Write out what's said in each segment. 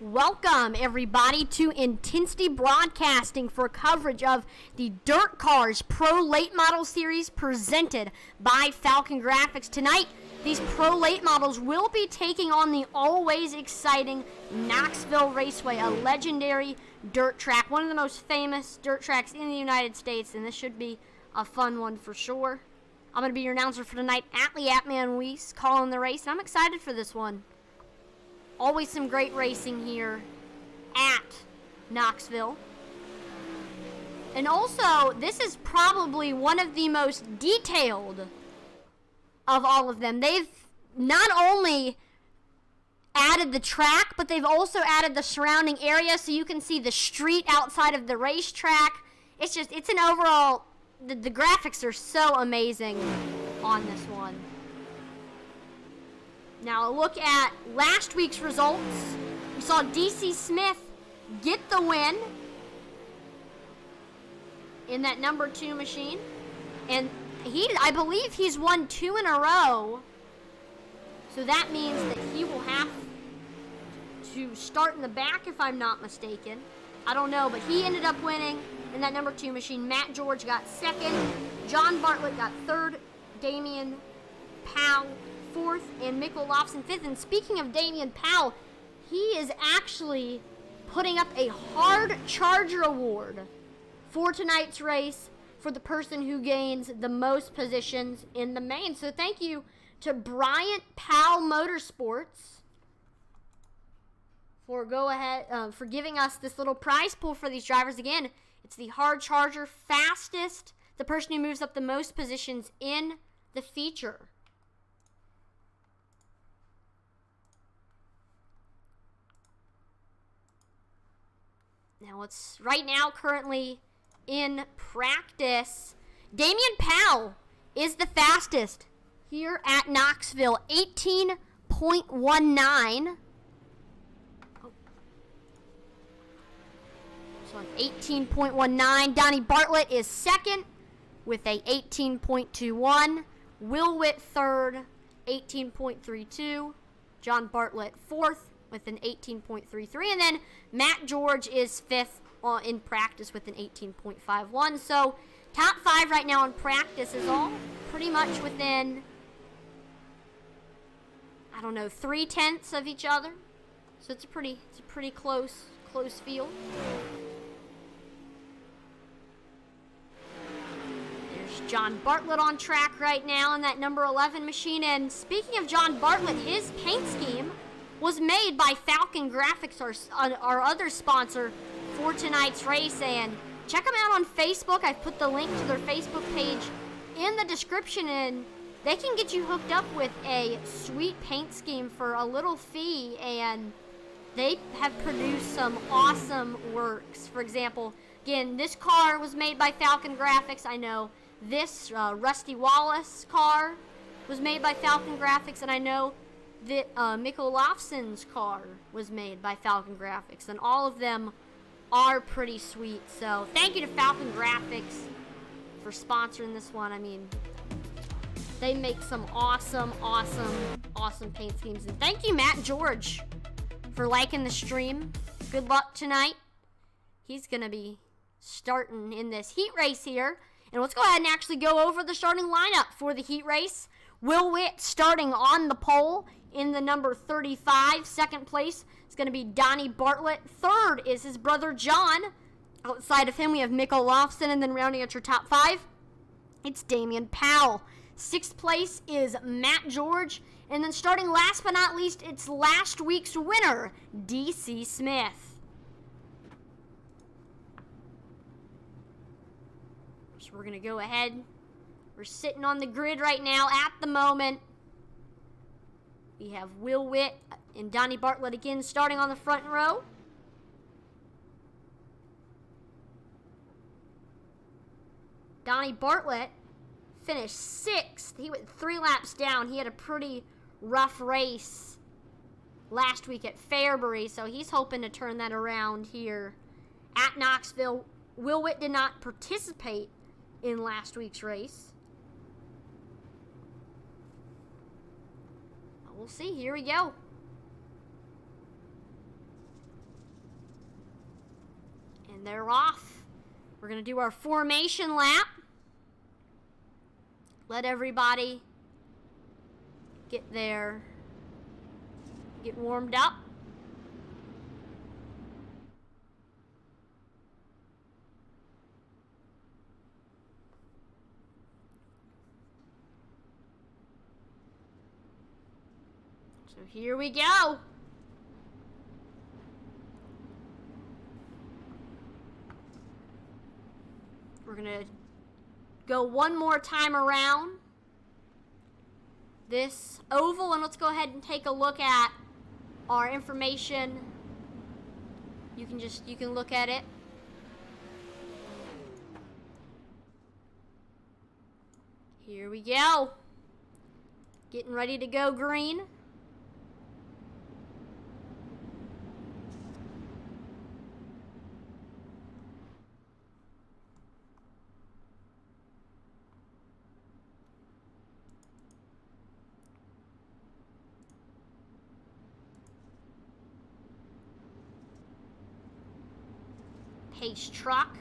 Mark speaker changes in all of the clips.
Speaker 1: Welcome, everybody, to Intensity Broadcasting for coverage of the DIRTKars Pro Late Model Series presented by Falcon Grafix. Tonight, these Pro Late Models will be taking on the always exciting Knoxville Raceway, a legendary dirt track, one of the most famous dirt tracks in the United States, and this should be a fun one for sure. I'm going to be your announcer for tonight, Atman Weiss, calling the race, and I'm excited for this one. Always some great racing here at Knoxville. And also, this is probably one of the most detailed of all of them. They've not only added the track, but they've also added the surrounding area so you can see the street outside of the racetrack. It's an overall, the graphics are so amazing on this one. Now, a look at last week's results. We saw DC Smith get the win in that number 2 machine. And I believe he's won 2 in a row. So that means that he will have to start in the back, if I'm not mistaken. I don't know, but he ended up winning in that number 2 machine. Matt George got 2nd. John Bartlett got 3rd. Damien Powell 4th, and Mick Olofsson 5th. And speaking of Damien Powell, he is actually putting up a hard charger award for tonight's race for the person who gains the most positions in the main. So thank you to Bryant Powell Motorsports for for giving us this little prize pool for these drivers. Again, it's the hard charger, fastest, the person who moves up the most positions in the feature. Now, it's right now currently in practice. Damien Powell is the fastest here at Knoxville, 18.19. So an 18.19. Donnie Bartlett is second with a 18.21. Will Witt third, 18.32. John Bartlett fourth with an 18.33, and then Matt George is 5th in practice with an 18.51. So top 5 right now in practice is all pretty much within, I don't know, 0.3 of each other. So it's a pretty close field. There's John Bartlett on track right now in that number 11 machine. And speaking of John Bartlett, his paint scheme was made by Falcon Grafix, our other sponsor for tonight's race. And check them out on Facebook. I've put the link to their Facebook page in the description, and they can get you hooked up with a sweet paint scheme for a little fee, and they have produced some awesome works. For example, again, this car was made by Falcon Grafix. I know this Rusty Wallace car was made by Falcon Grafix, and I know that Mick Olofsson's car was made by Falcon Grafix, and all of them are pretty sweet. So thank you to Falcon Grafix for sponsoring this one. I mean, they make some awesome paint schemes. And thank you, Matt George, for liking the stream. Good luck tonight. He's going to be starting in this heat race here. And let's go ahead and actually go over the starting lineup for the heat race. Will Witt starting on the pole in the number 35. Second place is going to be Donnie Bartlett. Third is his brother John. Outside of him, we have Mick Olofsson, and then rounding out your top 5, it's Damien Powell. 6th place is Matt George. And then starting last but not least, it's last week's winner, DC Smith. So we're going to go ahead. We're sitting on the grid right now at the moment. We have Will Witt and Donnie Bartlett again starting on the front row. Donnie Bartlett finished 6th. He went 3 laps down. He had a pretty rough race last week at Fairbury, so he's hoping to turn that around here at Knoxville. Will Witt did not participate in last week's race. We'll see. Here we go. And they're off. We're going to do our formation lap. Let everybody get there. Get warmed up. So here we go. We're gonna go one more time around this oval, and let's go ahead and take a look at our information. You can look at it. Here we go. Getting ready to go green. Pace truck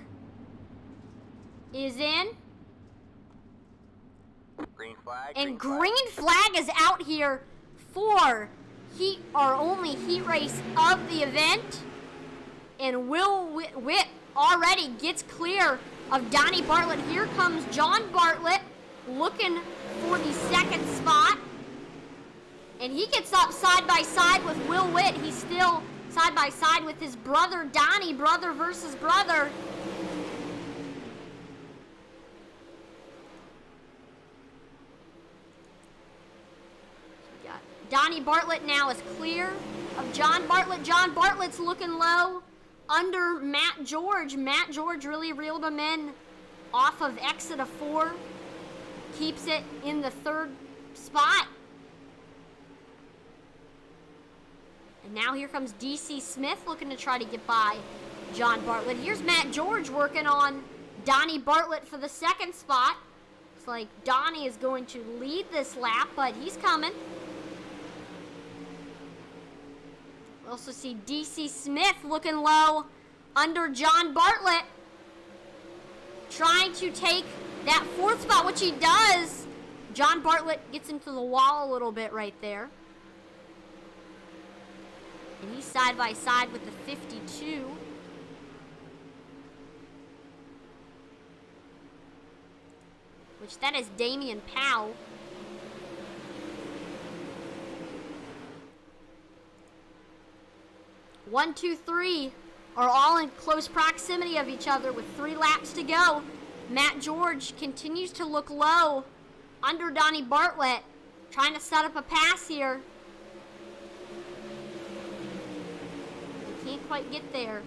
Speaker 1: is in.
Speaker 2: Green flag.
Speaker 1: And green flag is out here for our only heat race of the event. And Will Witt already gets clear of Donnie Bartlett. Here comes John Bartlett looking for the second spot. And he gets up side by side with Will Witt. He's still side by side with his brother Donnie, brother versus brother. Donnie Bartlett now is clear of John Bartlett. John Bartlett's looking low under Matt George. Matt George really reeled him in off of exit of 4. Keeps it in the 3rd spot. And now here comes DC Smith looking to try to get by John Bartlett. Here's Matt George working on Donnie Bartlett for the 2nd spot. It's like Donnie is going to lead this lap, but he's coming. We also see DC Smith looking low under John Bartlett, trying to take that 4th spot, which he does. John Bartlett gets into the wall a little bit right there. And he's side by side with the 52. Which that is Damien Powell. One, 2, 3 are all in close proximity of each other with 3 laps to go. Matt George continues to look low under Donnie Bartlett, trying to set up a pass here. Can't quite get there.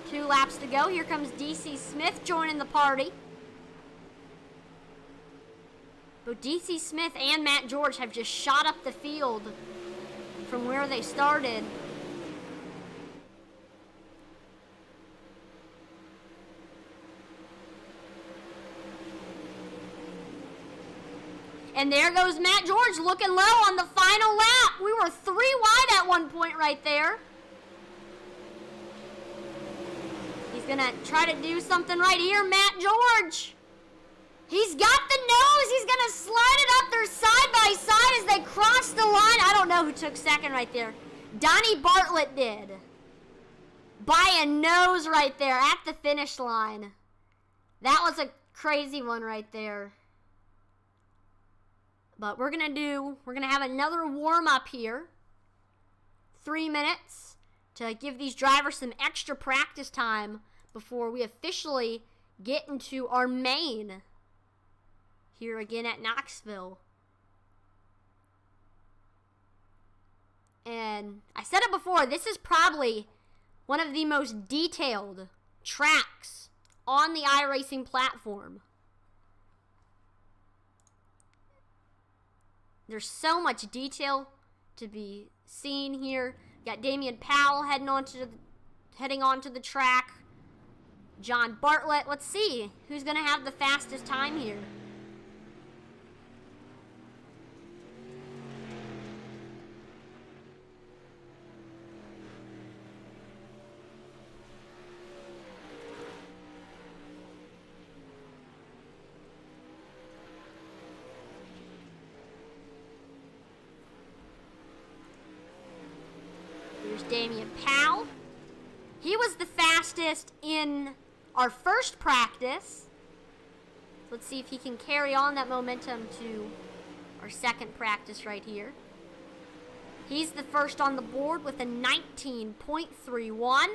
Speaker 1: Two laps to go. Here comes DC Smith joining the party. Both DC Smith and Matt George have just shot up the field from where they started. And there goes Matt George looking low on the final lap. We were 3 wide at one point right there. He's going to try to do something right here, Matt George. He's got the nose. He's going to slide it up there side by side as they cross the line. I don't know who took second right there. Donnie Bartlett did. By a nose right there at the finish line. That was a crazy one right there. But we're going to have another warm-up here. 3 minutes to give these drivers some extra practice time before we officially get into our main here again at Knoxville. And I said it before, this is probably one of the most detailed tracks on the iRacing platform. There's so much detail to be seen here. Got Damien Powell heading onto the track. John Bartlett. Let's see who's going to have the fastest time here. Damien Powell. He was the fastest in our first practice. Let's see if he can carry on that momentum to our second practice right here. He's the first on the board with a 19.31.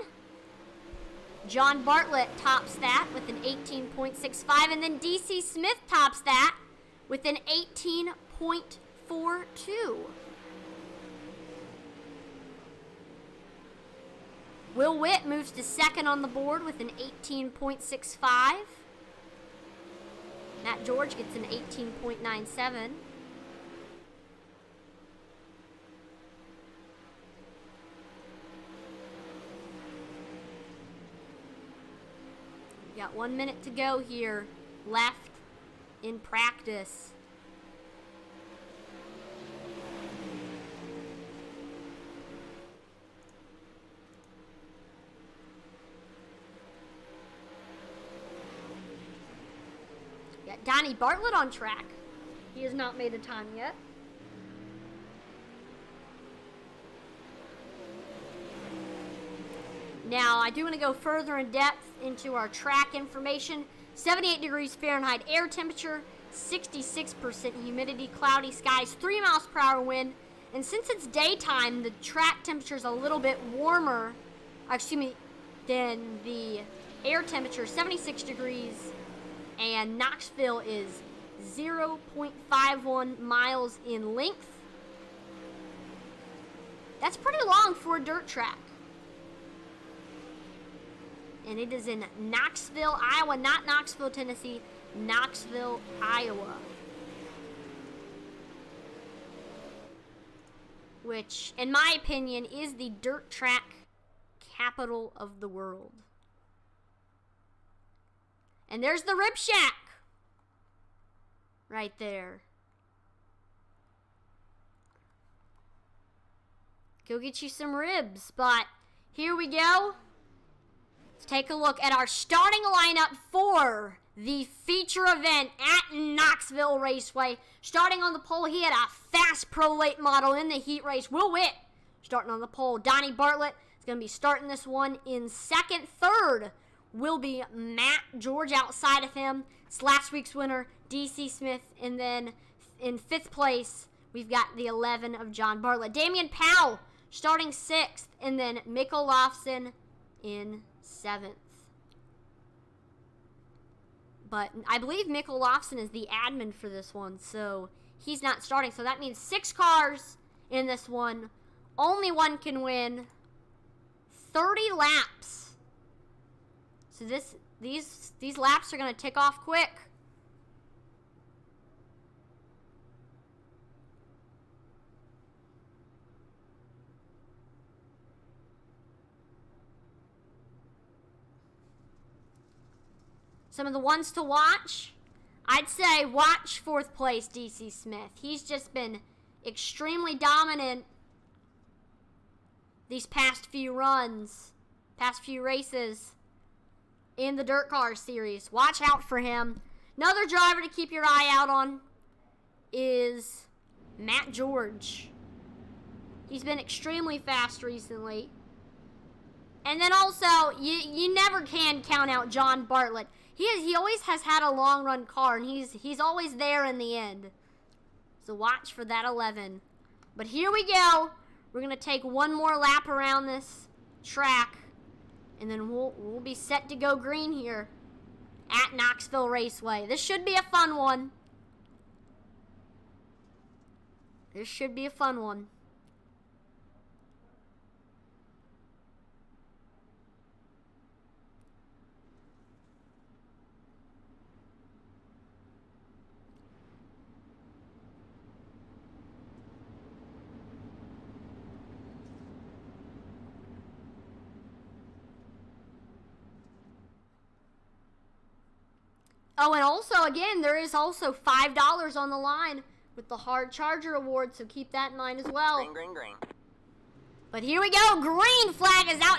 Speaker 1: John Bartlett tops that with an 18.65, and then DC Smith tops that with an 18.42. Will Witt moves to second on the board with an 18.65. Matt George gets an 18.97. Got 1 minute to go here left in practice. Got Donnie Bartlett on track. He has not made a time yet. Now, I do want to go further in depth into our track information. 78 degrees Fahrenheit air temperature, 66% humidity, cloudy skies, 3 miles per hour wind. And since it's daytime, the track temperature is a little bit warmer, than the air temperature, 76 degrees. And Knoxville is 0.51 miles in length. That's pretty long for a dirt track. And it is in Knoxville, Iowa, not Knoxville, Tennessee, Knoxville, Iowa. Which, in my opinion, is the dirt track capital of the world. And there's the Rib Shack. Right there. Go get you some ribs. But here we go. Let's take a look at our starting lineup for the feature event at Knoxville Raceway. Starting on the pole, he had a fast Pro Late model in the heat race. Will Witt starting on the pole. Donnie Bartlett is going to be starting this one in second. Third will be Matt George outside of him. It's last week's winner, DC Smith. And then in fifth place, we've got the 11 of John Bartlett. Damien Powell starting sixth. And then Mick Olofsson in seventh. But I believe Mick Olofsson is the admin for this one, so he's not starting. So that means 6 cars in this one. Only one can win. 30 laps. So these laps are going to tick off quick. Some of the ones to watch, I'd say watch fourth place DC Smith. He's just been extremely dominant these past few runs, past few races in the DIRTKars series. Watch out for him. Another driver to keep your eye out on is Matt George. He's been extremely fast recently. And then also, you never can count out John Bartlett. He always has had a long run car, and he's always there in the end. So watch for that 11. But here we go. We're going to take one more lap around this track, and then we'll be set to go green here at Knoxville Raceway. This should be a fun one. This should be a fun one. Oh, and also, again, there is also $5 on the line with the Hard Charger Award, so keep that in mind as well.
Speaker 2: Green, green, green.
Speaker 1: But here we go. Green flag is out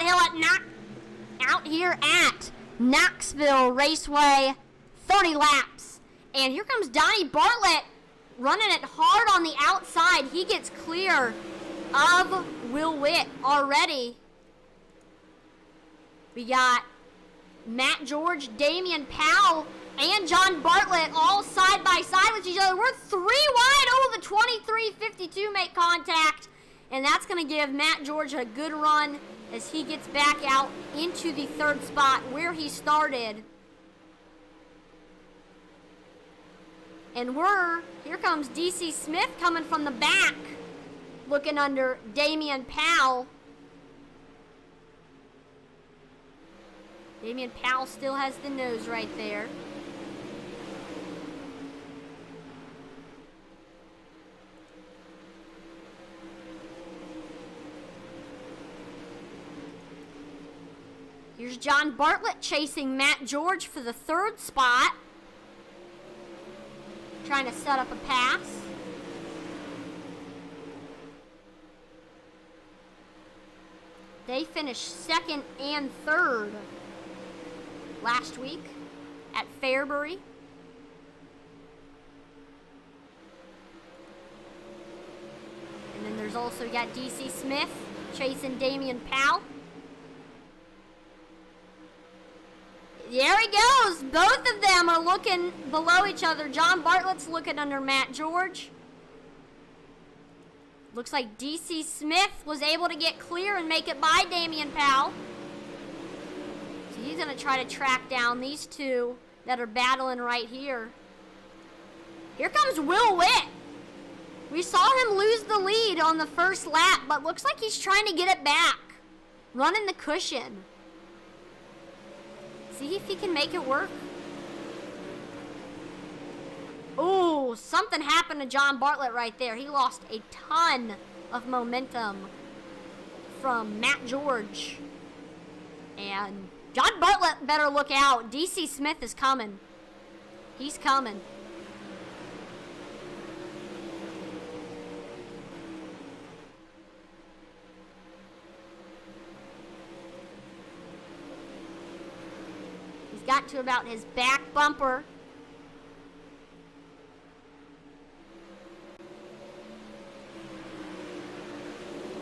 Speaker 1: here at Knoxville Raceway. 30 laps. And here comes Donnie Bartlett running it hard on the outside. He gets clear of Will Witt already. We got Matt George, Damien Powell, and John Bartlett all side by side with each other. We're 3 wide. Oh, the 23.52 make contact. And that's going to give Matt George a good run as he gets back out into the 3rd spot where he started. And here comes DC Smith coming from the back, looking under Damien Powell. Damien Powell still has the nose right there. Here's John Bartlett chasing Matt George for the 3rd spot. Trying to set up a pass. They finished 2nd and 3rd last week at Fairbury. And then there's also got DC Smith chasing Damien Powell. There he goes. Both of them are looking below each other. John Bartlett's looking under Matt George. Looks like DC Smith was able to get clear and make it by Damien Powell. So he's going to try to track down these two that are battling right here. Here comes Will Witt. We saw him lose the lead on the first lap, but looks like he's trying to get it back. Running the cushion. See if he can make it work. Ooh, something happened to John Bartlett right there. He lost a ton of momentum from Matt George. And John Bartlett better look out. DC Smith is coming. He's coming. Got to about his back bumper.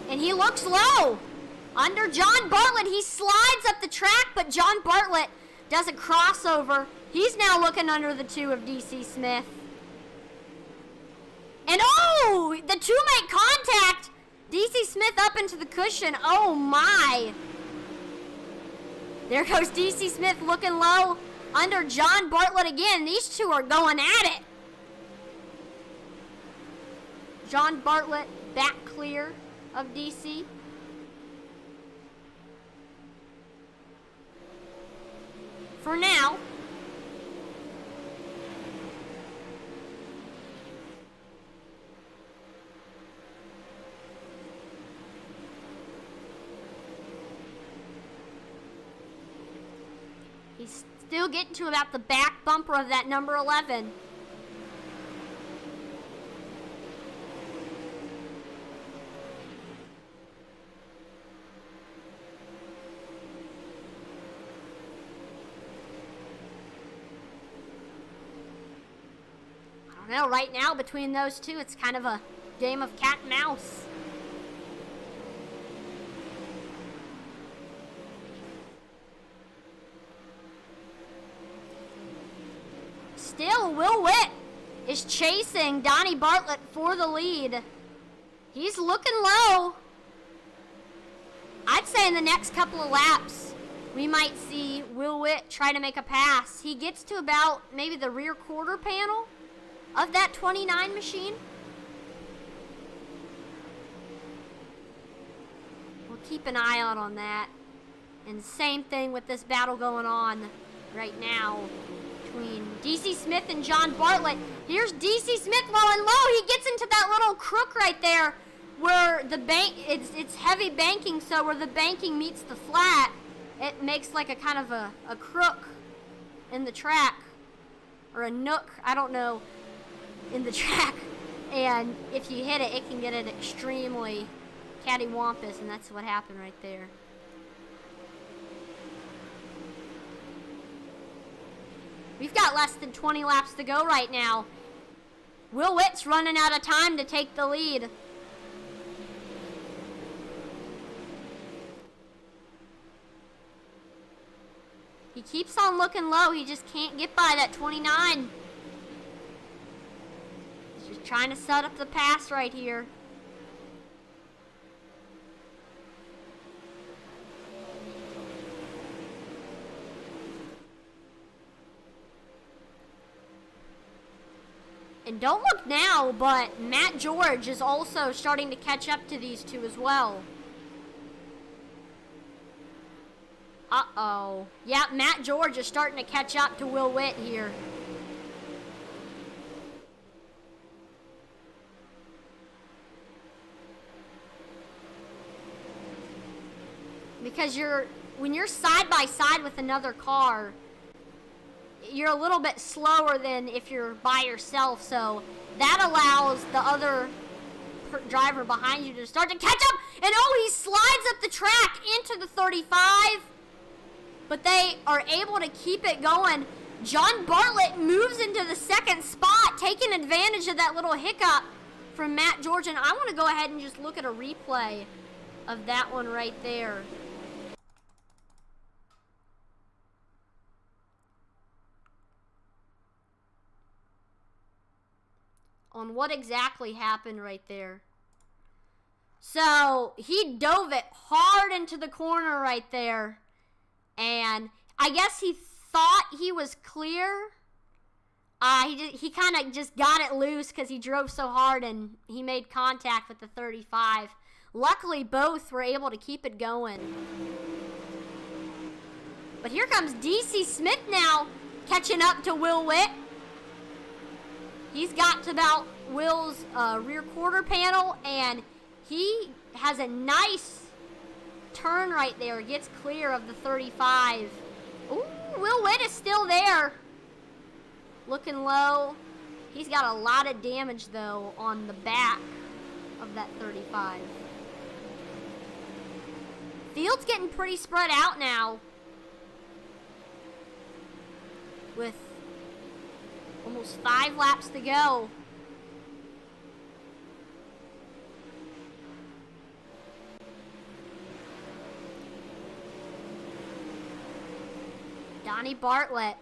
Speaker 1: And he looks low. Under John Bartlett, he slides up the track, but John Bartlett does a crossover. He's now looking under the 2 of DC Smith. And oh, the 2 make contact. DC Smith up into the cushion. Oh my. There goes DC Smith looking low under John Bartlett again. These two are going at it. John Bartlett back clear of DC. For now. He's still getting to about the back bumper of that number 11. I don't know, right now between those two, it's kind of a game of cat and mouse. Still, Will Witt is chasing Donnie Bartlett for the lead. He's looking low. I'd say in the next couple of laps, we might see Will Witt try to make a pass. He gets to about maybe the rear quarter panel of that 29 machine. We'll keep an eye out on that. And same thing with this battle going on right now between DC Smith and John Bartlett. Here's DC Smith rolling low. He gets into that little crook right there where the bank, it's heavy banking, so where the banking meets the flat, it makes like a kind of a crook in the track, or a nook, I don't know, in the track. And if you hit it, it can get it extremely cattywampus, and that's what happened right there. We've got less than 20 laps to go right now. Will Witt's running out of time to take the lead. keeps on looking low. He just can't get by that 29. He's just trying to set up the pass right here. And don't look now, but Matt George is also starting to catch up to these two as well. Uh-oh. Yeah, Matt George is starting to catch up to Will Witt here. Because when you're side by side with another car, you're a little bit slower than if you're by yourself, so that allows the other driver behind you to start to catch up. And oh, he slides up the track into the 35, but they are able to keep it going. John Bartlett moves into the second spot, taking advantage of that little hiccup from Matt George. And I want to go ahead and just look at a replay of that one right there. On what exactly happened right there. So he dove it hard into the corner right there, and I guess he thought he was clear. He kind of just got it loose because he drove so hard and he made contact with the 35. Luckily, both were able to keep it going. But here comes DC Smith now, catching up to Will Witt. He's got to about Will's rear quarter panel, and he has a nice turn right there. Gets clear of the 35. Ooh, Will Witt is still there. Looking low. He's got a lot of damage, though, on the back of that 35. Field's getting pretty spread out now, with almost 5 laps to go. Donnie Bartlett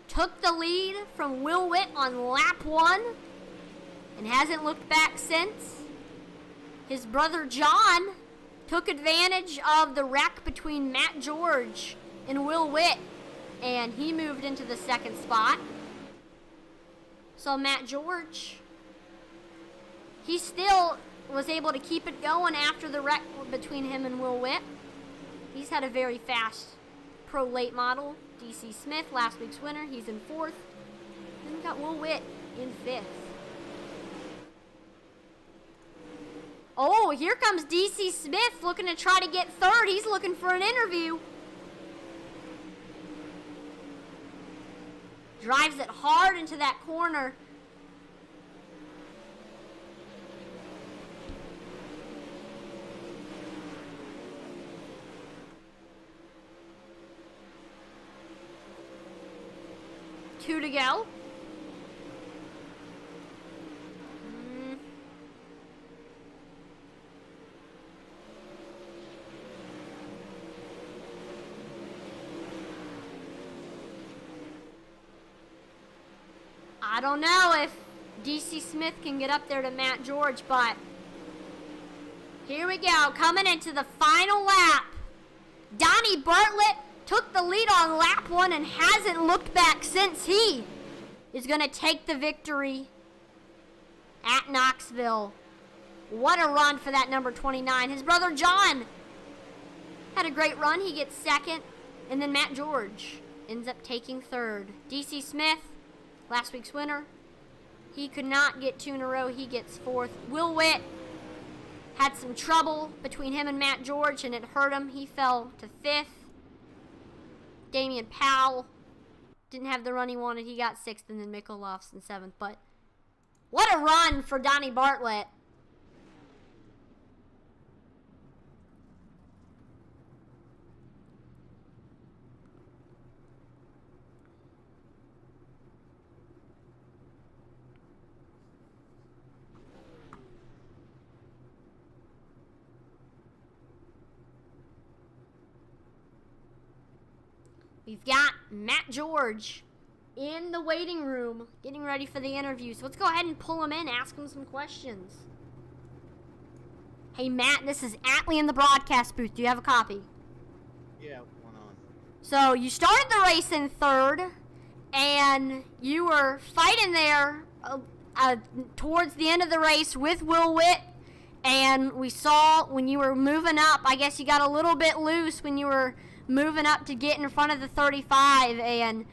Speaker 1: took the lead from Will Witt on lap 1 and hasn't looked back since. His brother John took advantage of the wreck between Matt George and Will Witt, and he moved into the second spot. So Matt George, he still was able to keep it going after the wreck between him and Will Witt. He's had a very fast pro late model. DC Smith, last week's winner, he's in 4th. Then we got Will Witt in 5th. Oh, here comes DC Smith looking to try to get 3rd. He's looking for an interview. Drives it hard into that corner. Two to go. I don't know if DC Smith can get up there to Matt George, but here we go. Coming into the final lap. Donnie Bartlett took the lead on lap 1 and hasn't looked back since. He is going to take the victory at Knoxville. What a run for that number 29. His brother John had a great run. He gets 2nd. And then Matt George ends up taking 3rd. DC Smith, last week's winner, he could not get 2 in a row. He gets 4th. Will Witt had some trouble between him and Matt George, and it hurt him. He fell to 5th. Damien Powell didn't have the run he wanted. He got 6th, and then Mikkel Lofts in 7th. But what a run for Donnie Bartlett. We've got Matt George in the waiting room getting ready for the interview. So let's go ahead and pull him in, ask him some questions. Hey, Matt, this is Atlee in the broadcast booth. Do you have a copy?
Speaker 2: Yeah, what's going on?
Speaker 1: So you started the race in third, and you were fighting there towards the end of the race with Will Witt. And we saw when you were moving up, I guess you got a little bit loose when you were moving up to get in front of the 35, and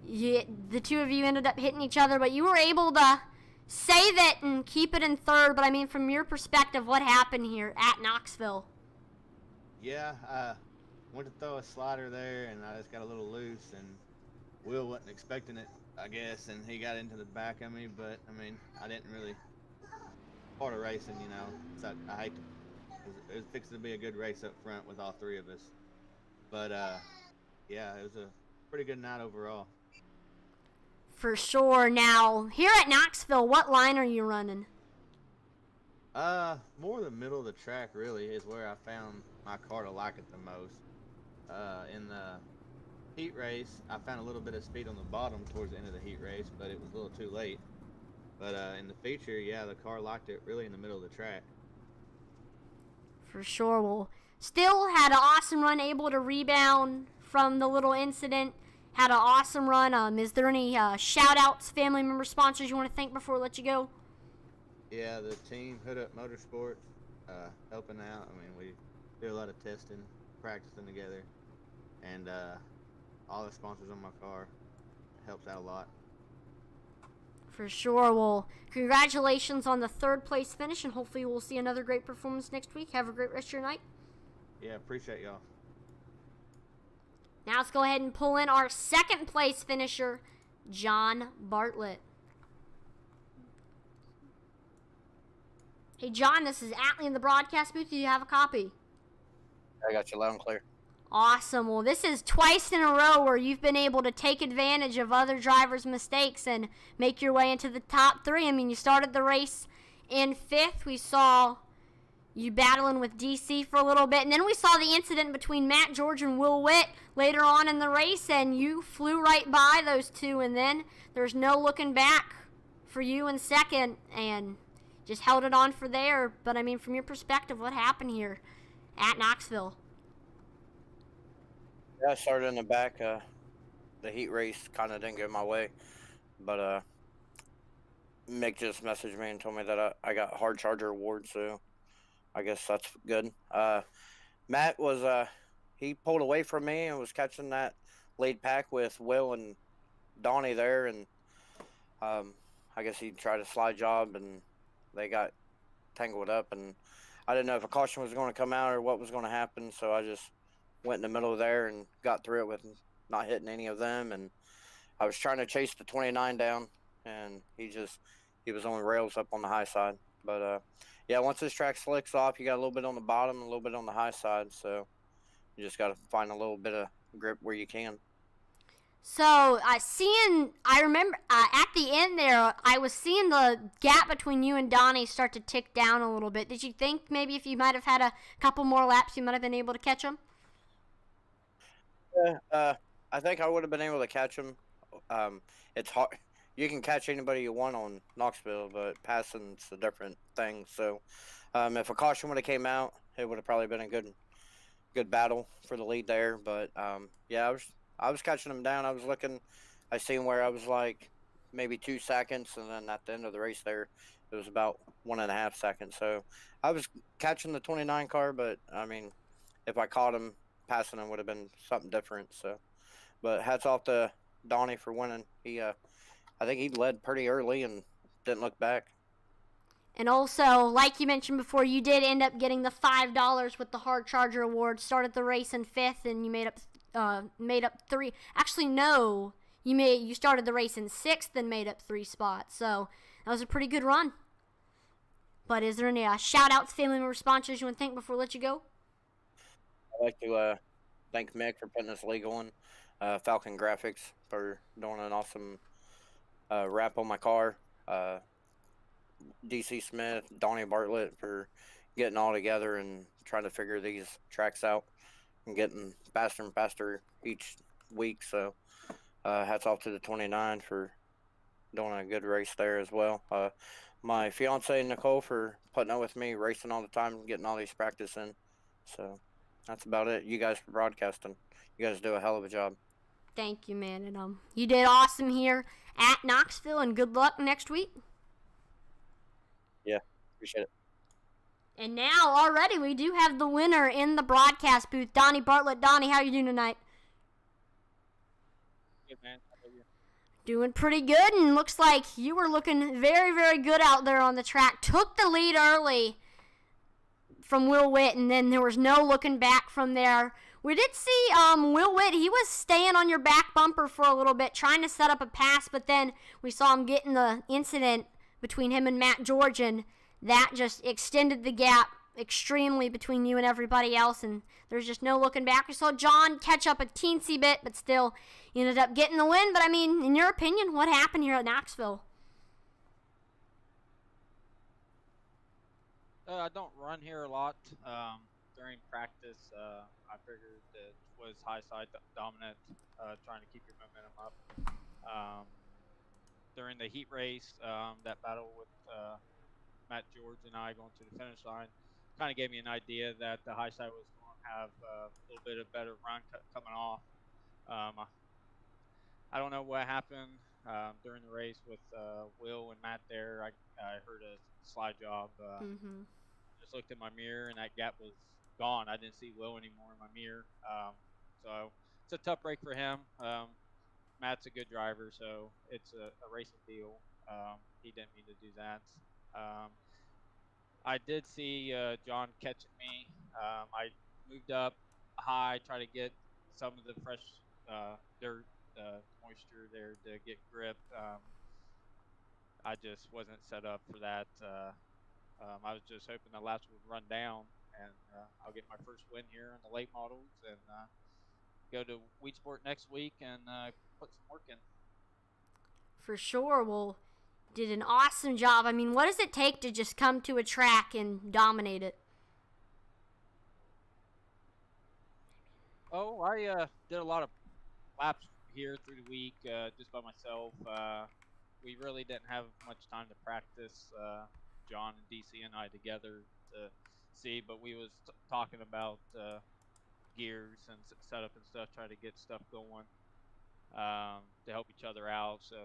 Speaker 1: the two of you ended up hitting each other, but you were able to save it and keep it in third. But I mean, from your perspective, what happened here at Knoxville?
Speaker 2: Yeah, I went to throw a slider there, and I just got a little loose, and Will wasn't expecting it, I guess, and he got into the back of me, but I mean, I didn't really part of racing, you know, so I hate to, it was fixing to be a good race up front with all three of us, but yeah, it was a pretty good night overall.
Speaker 1: For sure. Now, here at Knoxville, what line are you running?
Speaker 2: More the middle of the track really is where I found my car to like it the most. In the heat race, I found a little bit of speed on the bottom towards the end of the heat race, but it was a little too late. But in the feature, yeah, the car liked it really in the middle of the track.
Speaker 1: For sure. Well, still had an awesome run, able to rebound from the little incident. Had an awesome run. Is there any shout-outs, family member, sponsors you want to thank before we let you go?
Speaker 2: Yeah, the team, Hood Up Motorsports, helping out. I mean, we do a lot of testing, practicing together, and all the sponsors on my car helps out a lot.
Speaker 1: For sure. Well, congratulations on the third place finish, and hopefully we'll see another great performance next week. Have a great rest of your night.
Speaker 2: Yeah, appreciate y'all.
Speaker 1: Now let's go ahead and pull in our second place finisher, John Bartlett. Hey, John, this is Atlee in the broadcast booth. Do you have a copy?
Speaker 3: I got you loud and clear.
Speaker 1: Awesome. Well, this is twice in a row where you've been able to take advantage of other drivers' mistakes and make your way into the top three. I mean, you started the race in fifth. We saw you battling with DC for a little bit, and then we saw the incident between Matt George and Will Witt later on in the race, and you flew right by those two, and then there's no looking back for you in second, and just held it on for there. But I mean, from your perspective, what happened here at Knoxville?
Speaker 3: Yeah, I started in the back. The heat race kind of didn't go my way, but Mick just messaged me and told me that I got hard charger award, so I guess that's good. Matt was he pulled away from me and was catching that lead pack with Will and Donnie there, and I guess he tried a slide job and they got tangled up, and I didn't know if a caution was going to come out or what was going to happen, so I just went in the middle of there and got through it with not hitting any of them, and I was trying to chase the 29 down, and he was on rails up on the high side. But yeah, once this track slicks off, you got a little bit on the bottom and a little bit on the high side, so you just got to find a little bit of grip where you can.
Speaker 1: So, I remember at the end there, I was seeing the gap between you and Donnie start to tick down a little bit. Did you think maybe if you might have had a couple more laps, you might have been able to catch him?
Speaker 3: Yeah, I think I would have been able to catch him. It's hard. You can catch anybody you want on Knoxville, but passing's a different thing. So, if a caution would have came out, it would have probably been a good battle for the lead there. But yeah, I was catching him down. I was looking. I seen where I was like maybe 2 seconds, and then at the end of the race there, it was about 1.5 seconds. So I was catching the 29 car, but I mean, if I caught him, passing him would have been something different. So, but hats off to Donnie for winning. I think he led pretty early and didn't look back.
Speaker 1: And also, like you mentioned before, you did end up getting the $5 with the Hard Charger Award. Started the race in fifth, and you made up three. Actually, no, you started the race in sixth and made up 3 spots. So that was a pretty good run. But is there any shout-outs, family member, sponsors you want to thank before we let you go?
Speaker 3: I'd like to thank Mick for putting this league on, Falcon Grafix for doing an awesome wrap on my car, DC Smith, Donnie Bartlett for getting all together and trying to figure these tracks out and getting faster and faster each week. So hats off to the 29 for doing a good race there as well. My fiance Nicole for putting up with me, racing all the time, and getting all these practice in. So that's about it. You guys for broadcasting. You guys do a hell of a job.
Speaker 1: Thank you, man. And you did awesome here at Knoxville, and good luck next week.
Speaker 3: Yeah, appreciate it.
Speaker 1: And now, already, we do have the winner in the broadcast booth, Donnie Bartlett. Donnie, how are you doing tonight?
Speaker 4: Good, man. How about you?
Speaker 1: Doing pretty good, and looks like you were looking very, very good out there on the track. Took the lead early from Will Witt, and then there was no looking back from there. We did see Will Witt. He was staying on your back bumper for a little bit, trying to set up a pass, but then we saw him get in the incident between him and Matt George, and that just extended the gap extremely between you and everybody else, and there's just no looking back. We saw John catch up a teensy bit, but still ended up getting the win. But, I mean, in your opinion, what happened here at Knoxville?
Speaker 4: I don't run here a lot. During practice, I figured it was high side dominant, trying to keep your momentum up. During the heat race, that battle with Matt George and I going to the finish line kind of gave me an idea that the high side was going to have a little bit of better run coming off. I don't know what happened during the race with Will and Matt there. I heard a slide job. Just looked in my mirror and that gap was gone. I didn't see Will anymore in my mirror. So it's a tough break for him. Matt's a good driver, so it's a racing deal. He didn't mean to do that. I did see John catching me. I moved up high, try to get some of the fresh dirt, moisture there to get grip. I just wasn't set up for that. I was just hoping the laps would run down, and I'll get my first win here in the late models and go to Wheat Sport next week and put some work in.
Speaker 1: For sure. Well, did an awesome job. I mean, what does it take to just come to a track and dominate it?
Speaker 4: Oh, I did a lot of laps here through the week just by myself. We really didn't have much time to practice, John and DC and I together to see, but we was talking about gears and setup and stuff, trying to get stuff going to help each other out so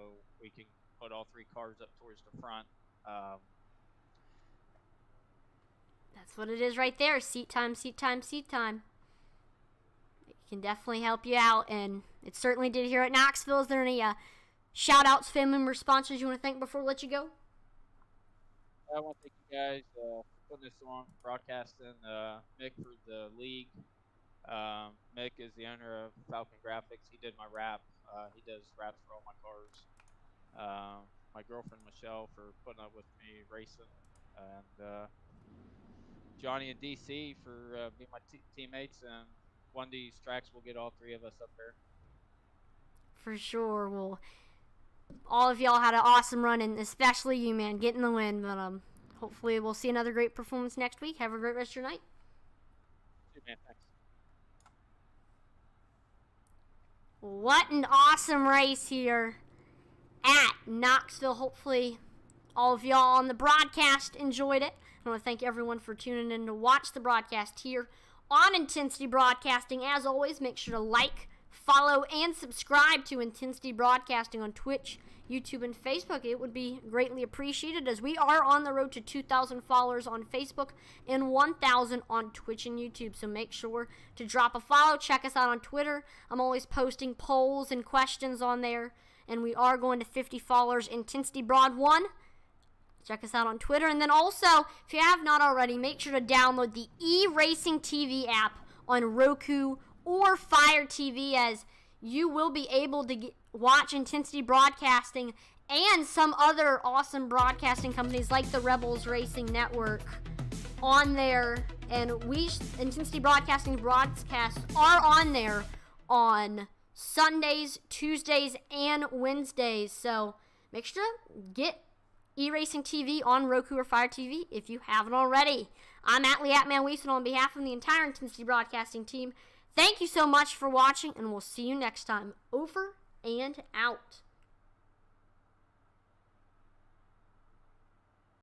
Speaker 4: we can put all three cars up towards the front.
Speaker 1: That's what it is right there. Seat time, seat time, seat time. It can definitely help you out, and it certainly did here at Knoxville. Is there any shout-outs, family member, sponsors you want to thank before we let you go?
Speaker 4: I want to thank you guys for putting this on, broadcasting. Mick for the league. Mick is the owner of Falcon Grafix. He did my wrap. He does wraps for all my cars. My girlfriend Michelle for putting up with me racing, and Johnny and DC for being my teammates. And one of these tracks will get all three of us up there.
Speaker 1: For sure. Well, all of y'all had an awesome run, and especially you, man, getting the win. But hopefully we'll see another great performance next week. Have a great rest of your night.
Speaker 4: Good, man. Thanks.
Speaker 1: What an awesome race here at Knoxville. Hopefully all of y'all on the broadcast enjoyed it. I want to thank everyone for tuning in to watch the broadcast here on Intensity Broadcasting. As always, make sure to like, follow, and subscribe to Intensity Broadcasting on Twitch, YouTube, and Facebook. It would be greatly appreciated as we are on the road to 2,000 followers on Facebook and 1,000 on Twitch and YouTube. So make sure to drop a follow. Check us out on Twitter. I'm always posting polls and questions on there. And we are going to 50 followers, Intensity Broad 1. Check us out on Twitter. And then also, if you have not already, make sure to download the eRacing TV app on Roku or Fire TV, as you will be able to watch Intensity Broadcasting and some other awesome broadcasting companies like the Rebels Racing Network on there. And Intensity Broadcasting broadcasts are on there on Sundays, Tuesdays, and Wednesdays. So make sure to get eRacing TV on Roku or Fire TV if you haven't already. I'm Atlee @Man Weasel on behalf of the entire Intensity Broadcasting team. Thank you so much for watching, and we'll see you next time. Over and out.